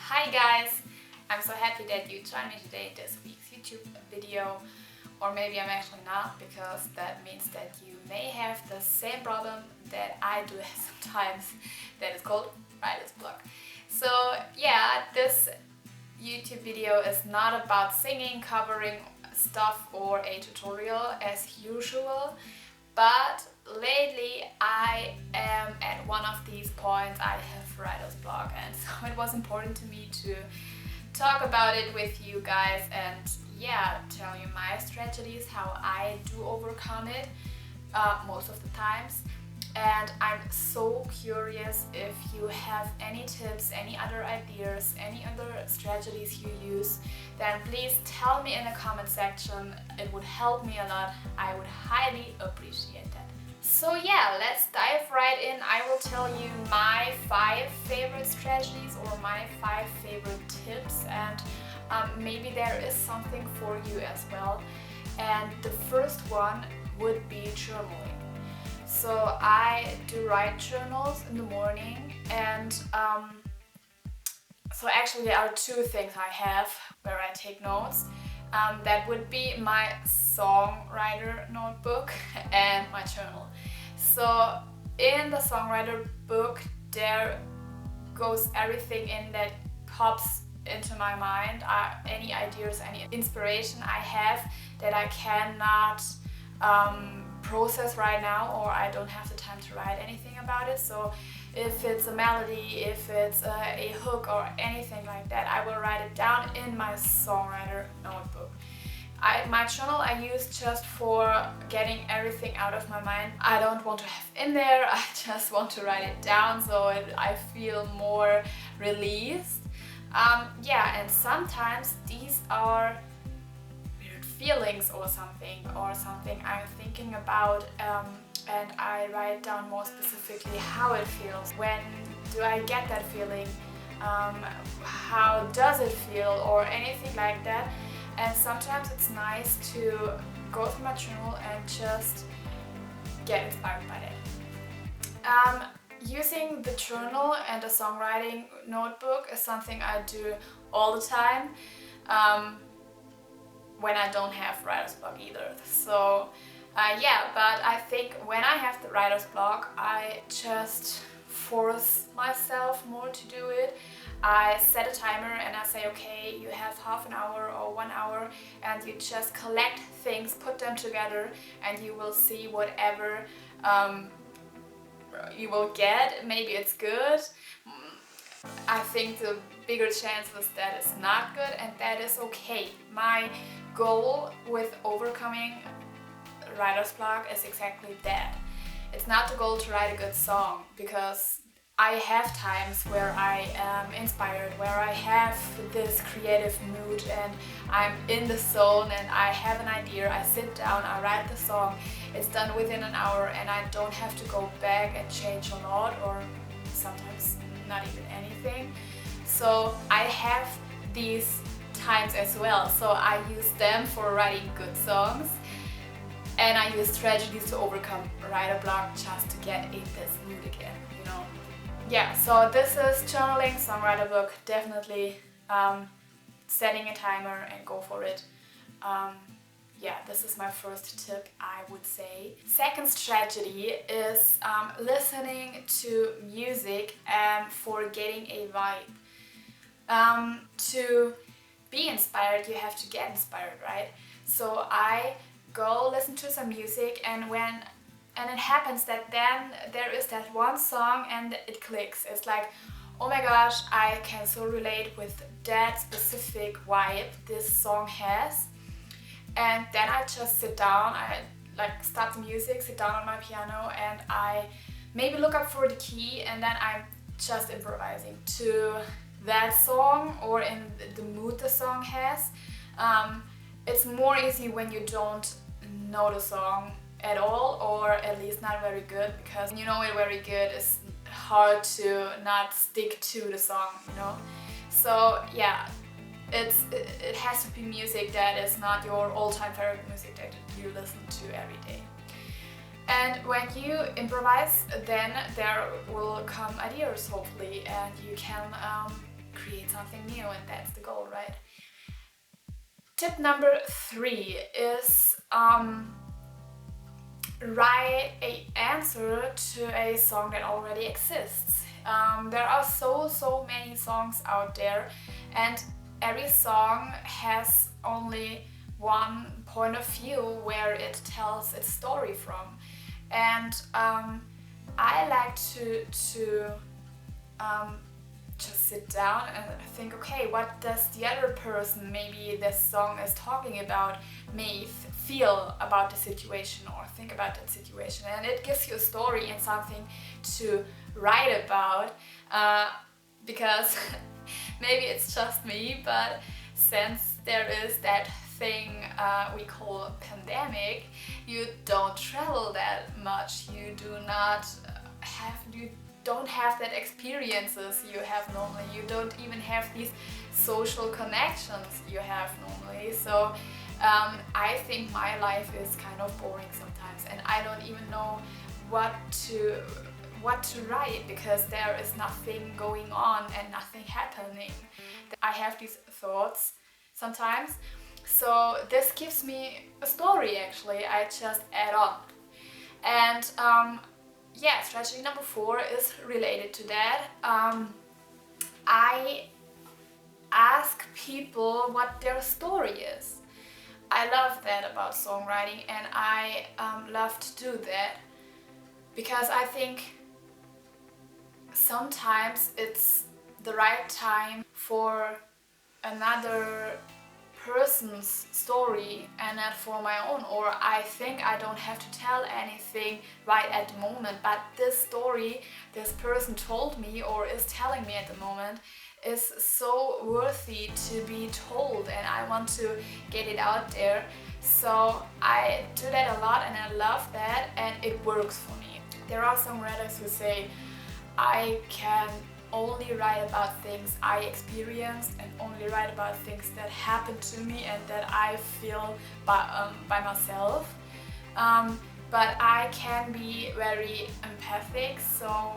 Hi guys! I'm so happy that you joined me today in this week's YouTube video, or maybe I'm actually not, because that means that you may have the same problem that I do sometimes, that is called writer's block. So yeah, this YouTube video is not about singing, covering stuff or a tutorial as usual, but lately I am at one of these points. I have writer's block, and so it was important to me to talk about it with you guys and yeah, tell you my strategies, how I do overcome it most of the times. And I'm so curious if you have any tips, any other ideas, any other strategies you use, then please tell me in the comment section. It would help me a lot. I would highly appreciate that. So yeah, let's dive right in. I will tell you my 5 favorite strategies or my 5 favorite tips, and maybe there is something for you as well. And the first one would be journaling. So I do write journals in the morning, and so actually there are 2 things I have where I take notes. That would be my songwriter notebook and my journal. So in the songwriter book there goes everything in that pops into my mind, any ideas, any inspiration I have that I cannot process right now, or I don't have the time to write anything about it. So if it's a melody, if it's a hook or anything like that, I will write it down in my songwriter notebook. My journal I use just for getting everything out of my mind. I don't want to have in there, I just want to write it down so I feel more released. Yeah, and sometimes these are feelings or something I'm thinking about, and I write down more specifically how it feels. When do I get that feeling? How does it feel, or anything like that. And sometimes it's nice to go through my journal and just get inspired by that. Using the journal and the songwriting notebook is something I do all the time. When I don't have writer's block either. So yeah, but I think when I have the writer's block, I just force myself more to do it. I set a timer and I say, okay, you have half an hour or 1 hour, and you just collect things, put them together, and you will see whatever you will get. Maybe it's good. I think the bigger chance is that it's not good, and that is okay. My goal with overcoming writer's block is exactly that. It's not the goal to write a good song, because I have times where I am inspired, where I have this creative mood and I'm in the zone and I have an idea, I sit down, I write the song, it's done within an hour, and I don't have to go back and change a lot, or sometimes not even anything. So I have these times as well, so I use them for writing good songs, and I use strategies to overcome writer block just to get in this mood again, you know. Yeah, so this is journaling, songwriter book, definitely setting a timer and go for it. Yeah, this is my first tip, I would say. Second strategy is listening to music for getting a vibe. To be inspired, you have to get inspired, right? So I go listen to some music, and it happens that then there is that one song and it clicks. It's like, oh my gosh, I can so relate with that specific vibe this song has. And then I just sit down, I like stop the music, sit down on my piano, and I maybe look up for the key, and then I'm just improvising to that song or in the mood the song has. It's more easy when you don't know the song at all, or at least not very good, because when you know it very good, it's hard to not stick to the song, you know. So yeah, it has to be music that is not your all-time favorite music that you listen to every day. And when you improvise, then there will come ideas hopefully, and you can create something new, and that's the goal, right? Tip number 3 is write an answer to a song that already exists. There are so many songs out there, and every song has only one point of view where it tells its story from. And I like to just sit down and think, okay, what does the other person maybe this song is talking about may feel about the situation or think about that situation, and it gives you a story and something to write about, because maybe it's just me, but since there is that thing we call pandemic, you don't travel that much, you don't have that experiences you have normally, you don't even have these social connections you have normally. So I think my life is kind of boring sometimes, and I don't even know what to write, because there is nothing going on and nothing happening. I have these thoughts sometimes, so this gives me a story actually. I just add on. And yeah, strategy number 4 is related to that. I ask people what their story is. I love that about songwriting, and I love to do that because I think sometimes it's the right time for another person's story and not for my own, or I think I don't have to tell anything right at the moment, but this story this person told me or is telling me at the moment is so worthy to be told, and I want to get it out there. So I do that a lot, and I love that, and it works for me. There are songwriters who say, I can only write about things I experienced and only write about things that happened to me and that I feel by myself. But I can be very empathic, so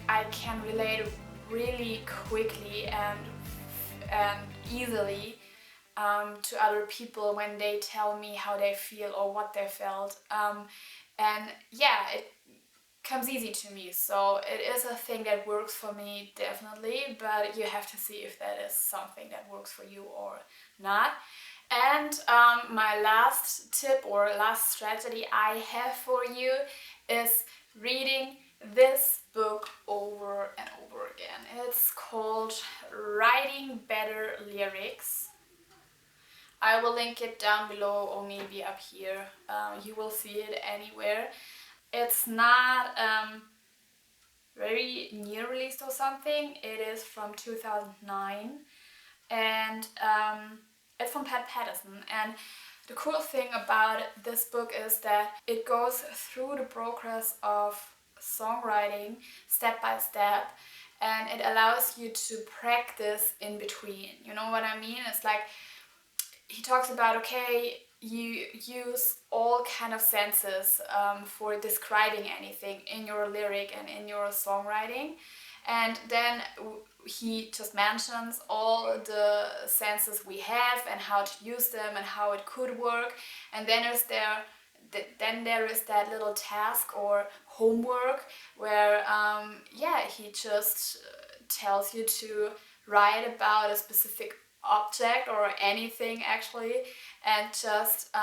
I can relate really quickly and easily to other people when they tell me how they feel or what they felt. And yeah, it comes easy to me, so it is a thing that works for me, definitely, but you have to see if that is something that works for you or not. And my last tip or last strategy I have for you is reading this book over and over again. It's called Writing Better Lyrics. I will link it down below or maybe up here. You will see it anywhere. It's not very new released or something. It is from 2009, and it's from Pattison. And the cool thing about this book is that it goes through the progress of songwriting step by step, and it allows you to practice in between. You know what I mean? It's like he talks about, okay, you use all kind of senses for describing anything in your lyric and in your songwriting, and then he just mentions all the senses we have and how to use them and how it could work. And then there is that little task or homework where he just tells you to write about a specific object or anything actually, and just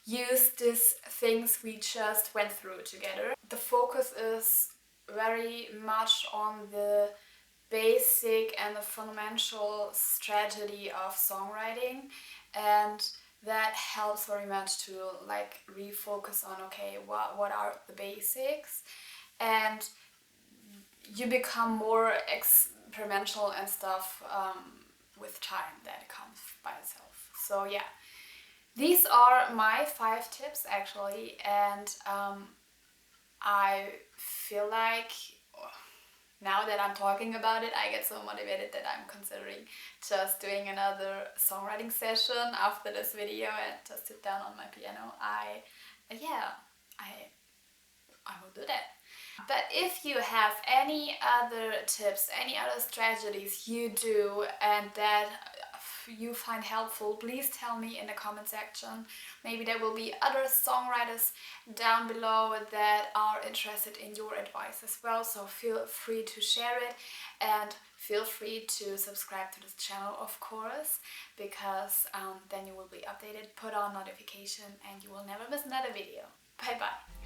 use these things we just went through together. The focus is very much on the basic and the fundamental strategy of songwriting, and that helps very much to like refocus on, okay, what are the basics, and you become more experimental and stuff with time that comes by itself. So yeah, these are my 5 tips actually, and I feel like now that I'm talking about it, I get so motivated that I'm considering just doing another songwriting session after this video and just sit down on my piano. I will do that. But if you have any other tips, any other strategies you do and that you find helpful, please tell me in the comment section. Maybe there will be other songwriters down below that are interested in your advice as well, so feel free to share it, and feel free to subscribe to this channel, of course, because then you will be updated, put on notification, and you will never miss another video. Bye bye.